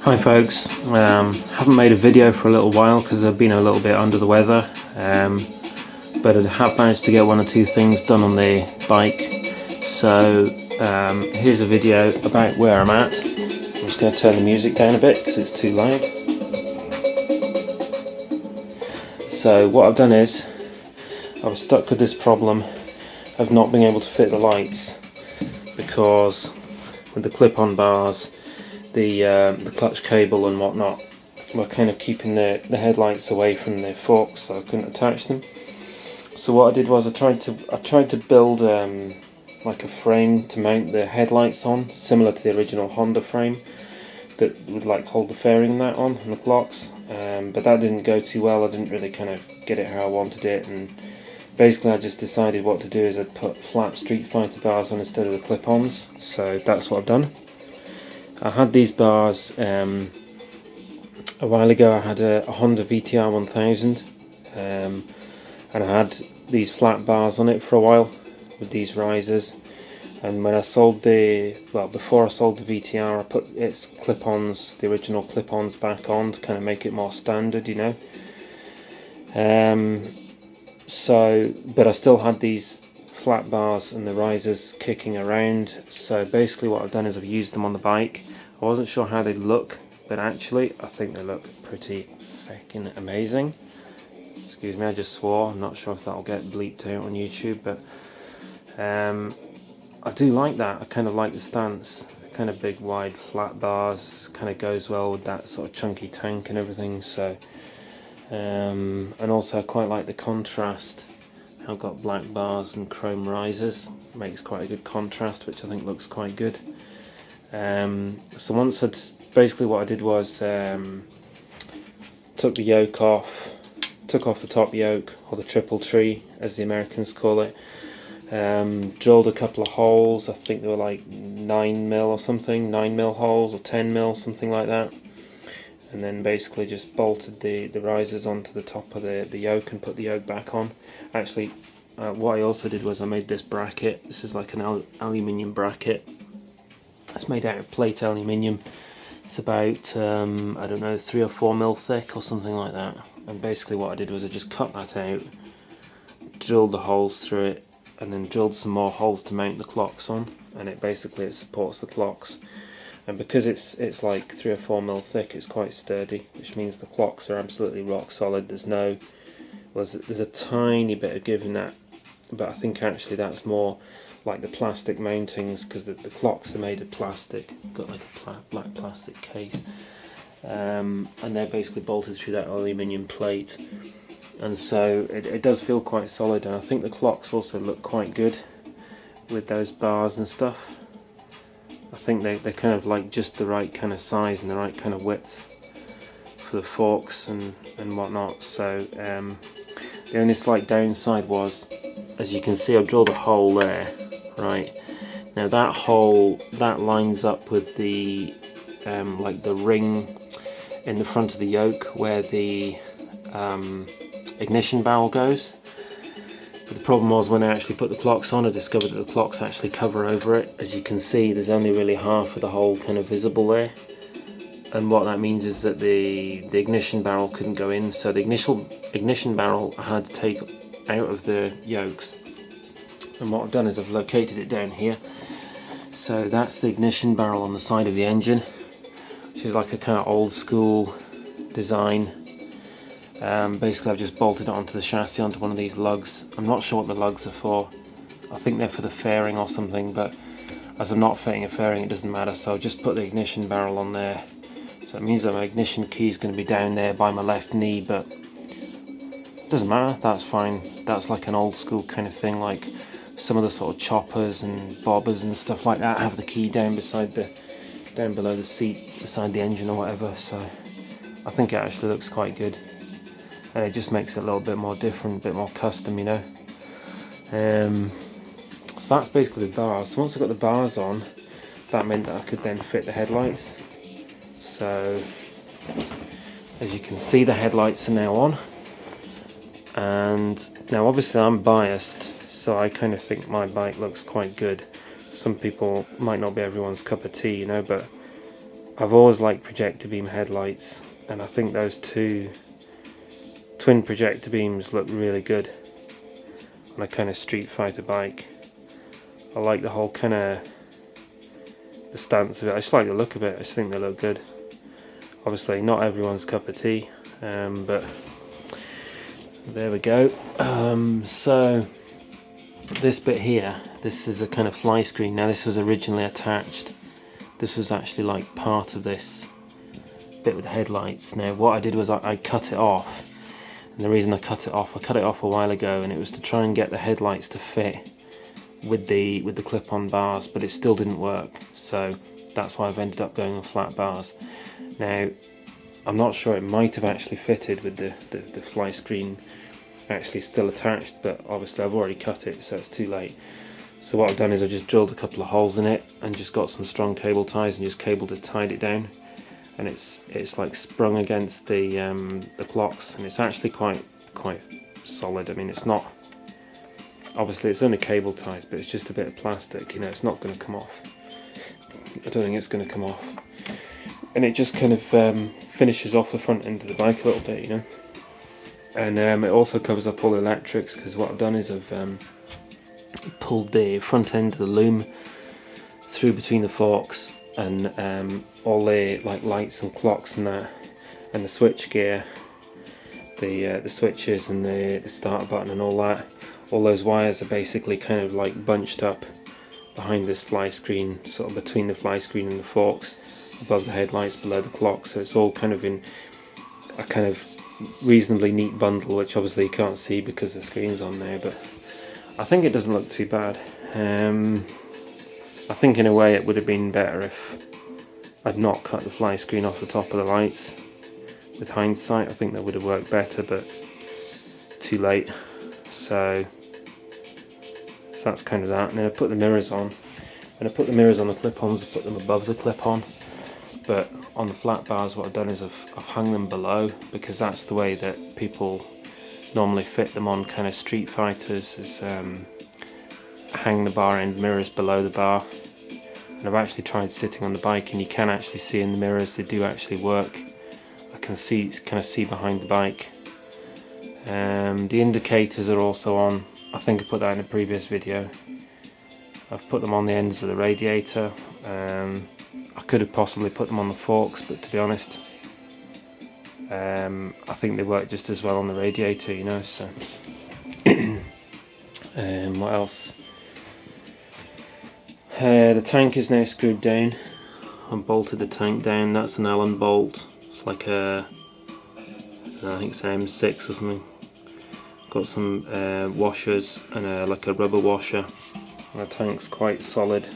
Hi folks, haven't made a video for a little while because I've been a little bit under the weather, but I have managed to get one or two things done on the bike. So here's a video about where I'm at. I'm just going to turn the music down a bit because it's too loud. So what I've done is I was stuck with this problem of not being able to fit the lights because with the clip-on bars, the clutch cable and whatnot were kind of keeping the headlights away from the forks, so I couldn't attach them. So what I did was I tried to build like a frame to mount the headlights on, similar to the original Honda frame that would like hold the fairing and that on and the clocks, but that didn't go too well. I didn't really kind of get it how I wanted it, and basically I just decided what to do is I'd put flat Street Fighter bars on instead of the clip-ons. So that's what I've done. I had these bars a while ago. I had a Honda VTR 1000 and I had these flat bars on it for a while with these risers, and when I sold before I sold the VTR, I put its clip-ons, the original clip-ons, back on to kind of make it more standard, you know. But I still had these flat bars and the risers kicking around, so basically what I've done is I've used them on the bike. I wasn't sure how they'd look, but actually I think they look pretty freaking amazing. Excuse me, I just swore. I'm not sure if that'll get bleeped out on YouTube, but I do like that. I kind of like the stance, kind of big wide flat bars, kind of goes well with that sort of chunky tank and everything. So and also I quite like the contrast. I've got black bars and chrome risers, makes quite a good contrast, which I think looks quite good. So once basically what I did was took the yoke off, took off the top yoke, or the triple tree as the Americans call it, drilled a couple of holes. I think they were like 9mm or something, 9mm holes or 10mm, something like that, and then basically just bolted the risers onto the top of the yoke and put the yoke back on. Actually, what I also did was I made this bracket. This is like an aluminium bracket. It's made out of plate aluminium. It's about I don't know, 3 or 4mm thick or something like that. And basically what I did was I just cut that out, drilled the holes through it, and then drilled some more holes to mount the clocks on. And it supports the clocks. And because it's like 3 or 4mm thick, it's quite sturdy, which means the clocks are absolutely rock solid. There's a tiny bit of give in that, but I think actually that's more like the plastic mountings, because the clocks are made of plastic, got like a black plastic case, and they're basically bolted through that aluminium plate, and so it does feel quite solid. And I think the clocks also look quite good with those bars and stuff. I think they're kind of like just the right kind of size and the right kind of width for the forks and whatnot. So the only slight downside was, as you can see, I've drilled a hole there. Right, now that hole, that lines up with the like the ring in the front of the yoke where the ignition barrel goes. But the problem was, when I actually put the clocks on, I discovered that the clocks actually cover over it. As you can see, there's only really half of the hole kind of visible there, and what that means is that the ignition barrel couldn't go in. So the ignition barrel I had to take out of the yokes. And what I've done is I've located it down here. So that's the ignition barrel on the side of the engine, which is like a kind of old school design. Basically I've just bolted it onto the chassis, onto one of these lugs. I'm not sure what the lugs are for. I think they're for the fairing or something, but as I'm not fitting a fairing, it doesn't matter. So I'll just put the ignition barrel on there. So it means that my ignition key is going to be down there by my left knee, but it doesn't matter, that's fine. That's like an old school kind of thing, like some of the sort of choppers and bobbers and stuff like that have the key down below the seat, beside the engine or whatever. So I think it actually looks quite good, and it just makes it a little bit more different, a bit more custom, you know. So that's basically the bars. So once I got the bars on, that meant that I could then fit the headlights. So as you can see, the headlights are now on, and now obviously I'm biased, so I kind of think my bike looks quite good. Some people might not be everyone's cup of tea, you know, but I've always liked projector beam headlights, and I think those two twin projector beams look really good on a kind of Street Fighter bike. I like the whole kind of the stance of it. I just like the look of it. I just think they look good. Obviously not everyone's cup of tea, but there we go. So this bit here, this is a kind of fly screen. Now this was originally attached. This was actually like part of this bit with the headlights. Now what I did was I cut it off, and the reason I cut it off a while ago, and it was to try and get the headlights to fit with the clip-on bars, but it still didn't work, so that's why I've ended up going with flat bars. Now I'm not sure, it might have actually fitted with the fly screen actually still attached, but obviously I've already cut it, so it's too late. So what I've done is I've just drilled a couple of holes in it and just got some strong cable ties and just tied it down, and it's like sprung against the clocks, and it's actually quite solid. I mean, it's not, obviously it's only cable ties, but it's just a bit of plastic, you know, it's not going to come off. I don't think it's going to come off, and it just kind of finishes off the front end of the bike a little bit, you know. And it also covers up all the electrics, because what I've done is I've pulled the front end of the loom through between the forks, and all the like lights and clocks and that, and the switch gear, the switches and the start button and all that. All those wires are basically kind of like bunched up behind this fly screen, sort of between the fly screen and the forks, above the headlights, below the clock. So it's all kind of in a kind of reasonably neat bundle, which obviously you can't see because the screen's on there, but I think it doesn't look too bad. I think in a way it would have been better if I'd not cut the fly screen off the top of the lights. With hindsight, I think that would have worked better, but too late. So that's kind of that. And then I put the mirrors on, and I put the mirrors on the clip-ons, I put them above the clip-on, but on the flat bars what I've done is I've hung them below, because that's the way that people normally fit them on kind of Street Fighters, is hang the bar end mirrors below the bar. And I've actually tried sitting on the bike, and you can actually see in the mirrors, they do actually work. I can kind of see behind the bike. The indicators are also on. I think I put that in a previous video. I've put them on the ends of the radiator. I could have possibly put them on the forks, but to be honest, I think they work just as well on the radiator, you know. So what else? The tank is now screwed down. I've bolted the tank down. That's an Allen bolt. It's like a, I think it's an M6 or something. Got some washers and like a rubber washer. And the tank's quite solid.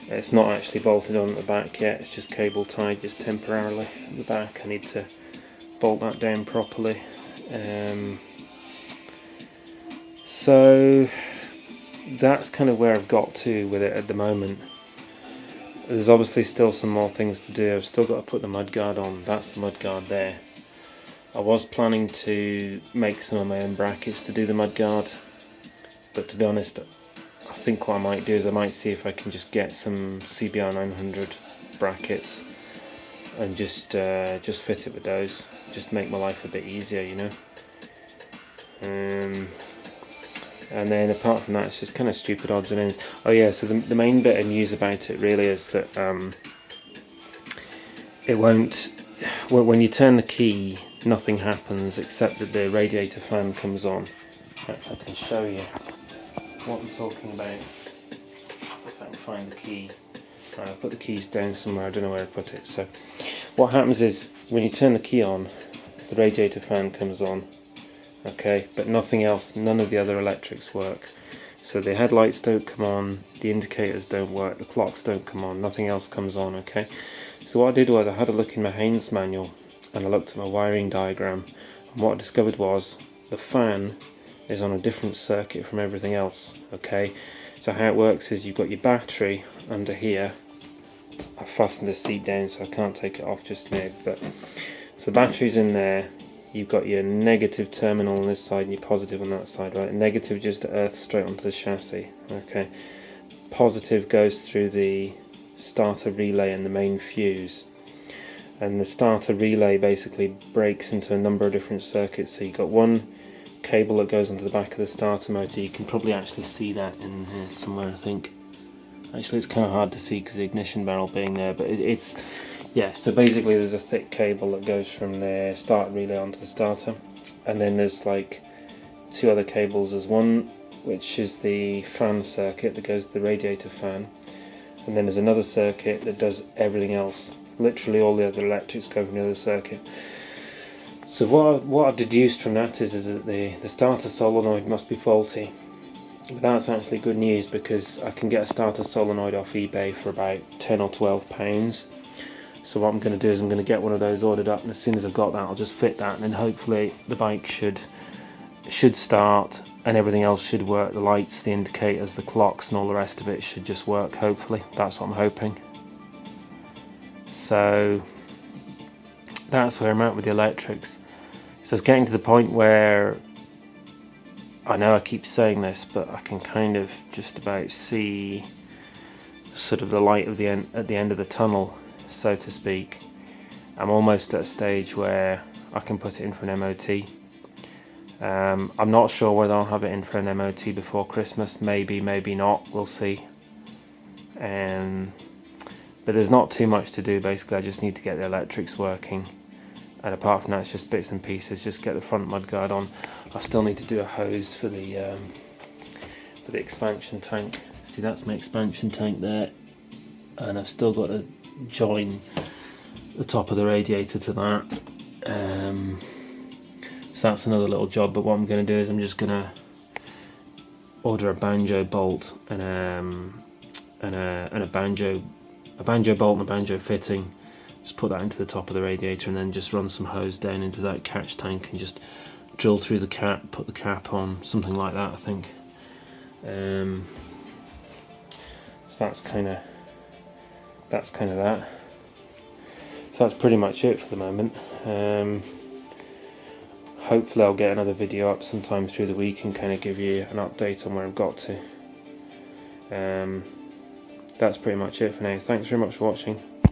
It's not actually bolted on at the back yet. It's just cable tied, just temporarily at the back. I need to bolt that down properly. So that's kind of where I've got to with it at the moment. There's obviously still some more things to do. I've still got to put the mudguard on. That's the mudguard there. I was planning to make some of my own brackets to do the mudguard, but to be honest, I think what I might do is I might see if I can just get some CBR 900 brackets and just fit it with those. Just make my life a bit easier, you know. And then apart from that, it's just kind of stupid odds and ends. Oh yeah, so the main bit of news about it really is that it won't, when you turn the key, nothing happens except that the radiator fan comes on. Perhaps I can show you what I'm talking about. If I can find the key. Right, I'll put the keys down somewhere, I don't know where I put it. So what happens is, when you turn the key on, the radiator fan comes on. Okay, but nothing else, none of the other electrics work. So the headlights don't come on, the indicators don't work, the clocks don't come on, nothing else comes on, okay? So what I did was I had a look in my Haynes manual, and I looked at my wiring diagram, and what I discovered was the fan is on a different circuit from everything else, okay? So how it works is you've got your battery under here. I've fastened the seat down so I can't take it off just now, but so the battery's in there. You've got your negative terminal on this side and your positive on that side, right? Negative just earth straight onto the chassis, okay? Positive goes through the starter relay and the main fuse, and the starter relay basically breaks into a number of different circuits. So you've got one cable that goes onto the back of the starter motor. You can probably actually see that in here somewhere, I think. Actually, it's kind of hard to see because the ignition barrel being there, but it's yeah. So basically, there's a thick cable that goes from the starter relay onto the starter, and then there's like two other cables. There's one which is the fan circuit that goes to the radiator fan, and then there's another circuit that does everything else. Literally all the other electrics go from the other circuit. So what I've deduced from that is that the starter solenoid must be faulty. But that's actually good news, because I can get a starter solenoid off eBay for about £10 or £12. So what I'm going to do is I'm going to get one of those ordered up, and as soon as I've got that I'll just fit that, and then hopefully the bike should start and everything else should work. The lights, the indicators, the clocks and all the rest of it should just work, hopefully. That's what I'm hoping. So that's where I'm at with the electrics. So it's getting to the point where I know I keep saying this, but I can kind of just about see sort of the light of at the end of the tunnel, so to speak. I'm almost at a stage where I can put it in for an MOT. I'm not sure whether I'll have it in for an MOT before Christmas. Maybe, maybe not. We'll see. But there's not too much to do. Basically, I just need to get the electrics working, and apart from that, it's just bits and pieces. Just get the front mudguard on. I still need to do a hose for the expansion tank. See, that's my expansion tank there, and I've still got to join the top of the radiator to that. So that's another little job. But what I'm going to do is I'm just going to order a banjo bolt and a banjo bolt and a banjo fitting. Just put that into the top of the radiator, and then just run some hose down into that catch tank and just drill through the cap, put the cap on, something like that, I think. So that's kind of that. So that's pretty much it for the moment. Hopefully I'll get another video up sometime through the week and kind of give you an update on where I've got to. That's pretty much it for now. Thanks very much for watching.